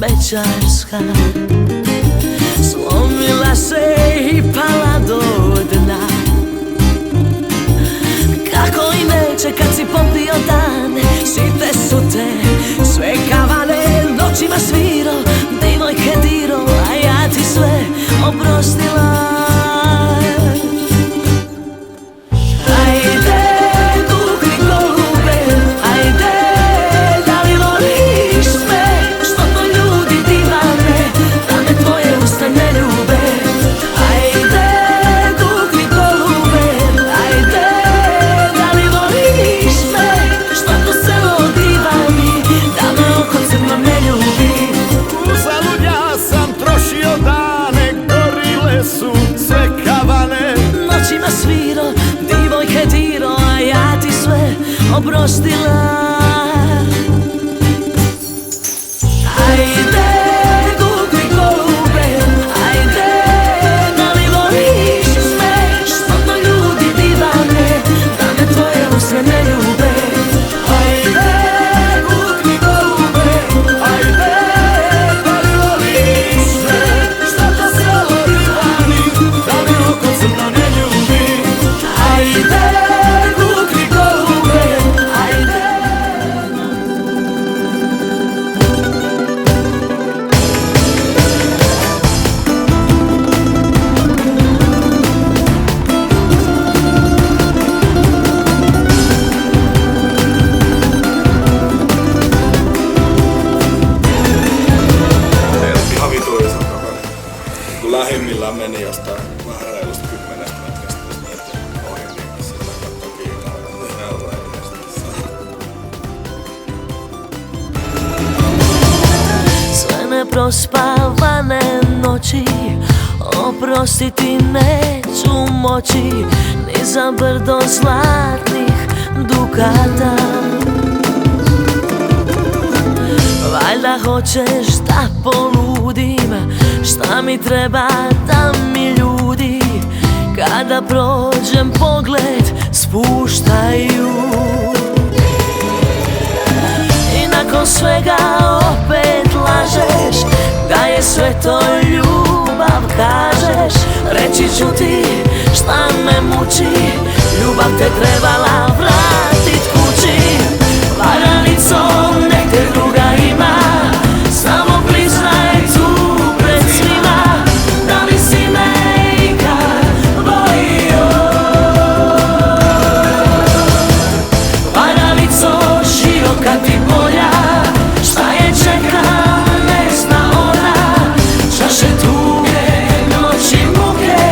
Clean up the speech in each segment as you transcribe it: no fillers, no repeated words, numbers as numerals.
Bečarska slomila se i pala do dna. Kako i neće kad si popio dan, site su te sve kavane, noćima sviro, divojke diro, a ja ti sve oprostila. Oprostila. Ajde, kukli golube, ajde, da li voliš sve što to ljudi divane, da me tvoje usne ne ljube. Ajde, kukli golube, ajde, da li voliš sve što to selo divani, da me oko crno ne ljubi. Ajde, lähimmillään meni jostain vähän reilusta 10 metristä ohi, niin sillä kattoi kiinni euroa ja sve neprospavane noći oprostiti neću moći, ni za brdo zlatnih dukata. Valjda hoćeš da poludim, šta mi treba da mi ljudi kada prođem pogled spuštaju. I nakon svega opet lažeš da je sve to ljubav, kažeš. Reći ću ti šta me muči, ljubav te trebala vratit kući. Varalicom nek te druga ima, samo priznaj tu pred svima da li si me ikad volio. Varalico široka ti polja, šta je čeka ne zna ona, čaše tuge, noći muke,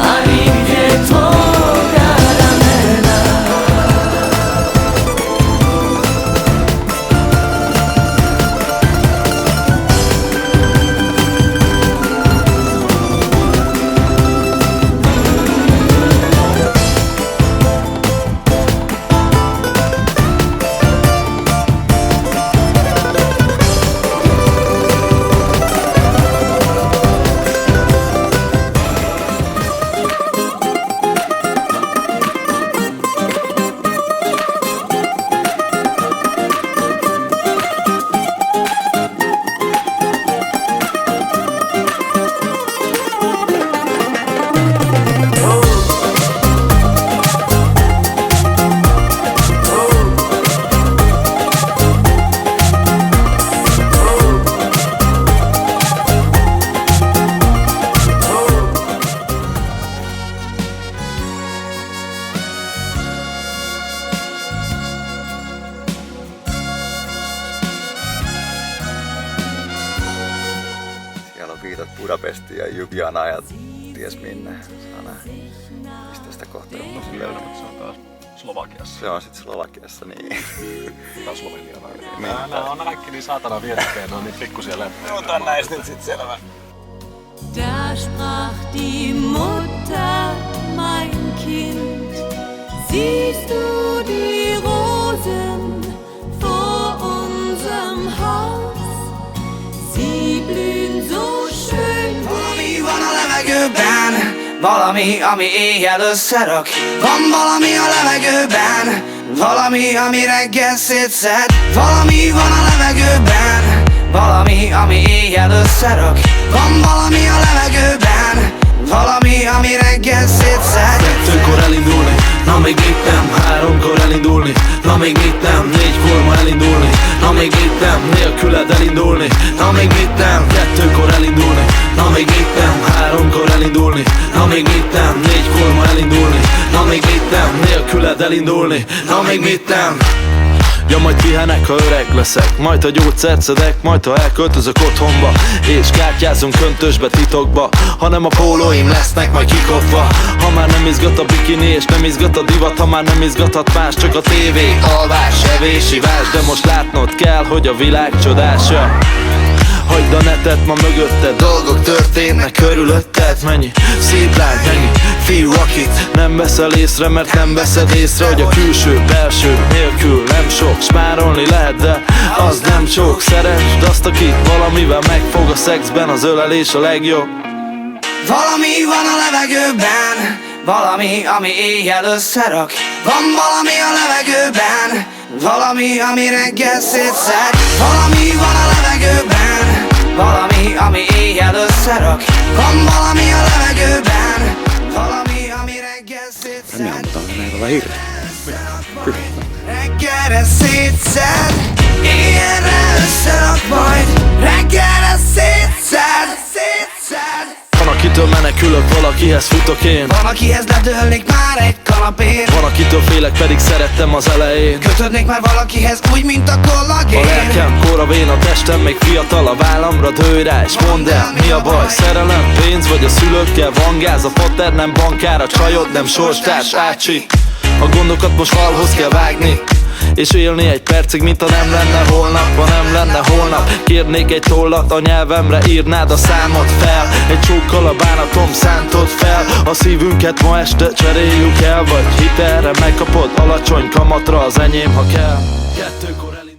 a nigdje tvoga ramena. Viitat Budapestiin ja Ljubljanaan ja ties minne. Mistä sitä kohtaa on löydä? Se on taas Slovakiassa. Se on sit Slovakiassa, niin. Tai Sloveniana. Nää on kaikki niin saatana vietekkäin, ne on niin pikkusia lemppejä. Otan näistä nyt sit selvä. Da sprach die Mutter, mein Kind, siehst du die Rosen vor unserem Haus? Sie blühen so schön. Valami van a levegőben, valami, ami éjjel összerak. Van valami a levegőben, valami, ami reggel szétszed. Valami van a levegőben, valami, ami éjjel összerak. Van valami a levegőben, valami, ami reggel szétszed. 2-kor elindulni, na még itt nem. 3-kor elindulni, na még itt nem. 4-kor ma elindulni, na még itt nem. Nélküled elindulni, na még itt nem. 2-kor elindulni, na még itt nem. 3-kor elindulni, na még itt nem. 4-kor ma elindulni, na még itt nem. Nélküled elindulni, na még itt nem. Ja, majd pihenek, ha öreg leszek, majd ha gyógyszert szedek, majd ha elköltözök otthonba, és kártyázunk köntösbe titokba, hanem a pólóim lesznek majd kikopva. Ha már nem izgat a bikini és nem izgat a divat, ha már nem izgathat más, csak a tévé, alvás, evés, ivás. De most látnod kell, hogy a világ csodása. Hagyd a netet, ma mögötted dolgok történnek körülötted. Mennyi szép lány, mennyi fiú, akit nem veszel észre, mert nem veszed észre, hogy a külső, belső nélkül nem sok. Spárolni lehet, de az nem sok. Szeresd azt, aki valamivel megfog a szexben, az ölelés a legjobb. Valami van a levegőben, valami, ami éjjel összerak. Van valami a levegőben, valami, ami reggel szétszed. Valami van a levegőben, valami, ami éjjel összerak. Van valami a levegőben, valami, ami reggel szétszed. Reggelre szétszed, éjjelre összerak, majd reggelre szétszed, szétszed. Van, akitől menekülök, valakihez futok én. Van, akihez ledőlnék már egy kanapén. Van, akitől félek, pedig szerettem az elején. Kötődnék már valakihez úgy, mint a kollagén. A lelkem koravén, a testem még fiatal, a vállamra dőj rá, és mondd el, mi a baj? Szerelem, pénz, vagy a szülőkkel van gáz? A fater nem bankár, a csajod nem sorstárs, ácsi. A gondokat most valhoz kell vágni, és élni egy percig, mint ha nem lenne holnap. Ha nem lenne holnap, kérnék egy tollat, a nyelvemre írnád a számot fel. Egy csókkal a bánatom szántod fel. A szívünket ma este cseréljük el, vagy hitelre megkapod alacsony kamatra az enyém, ha kell.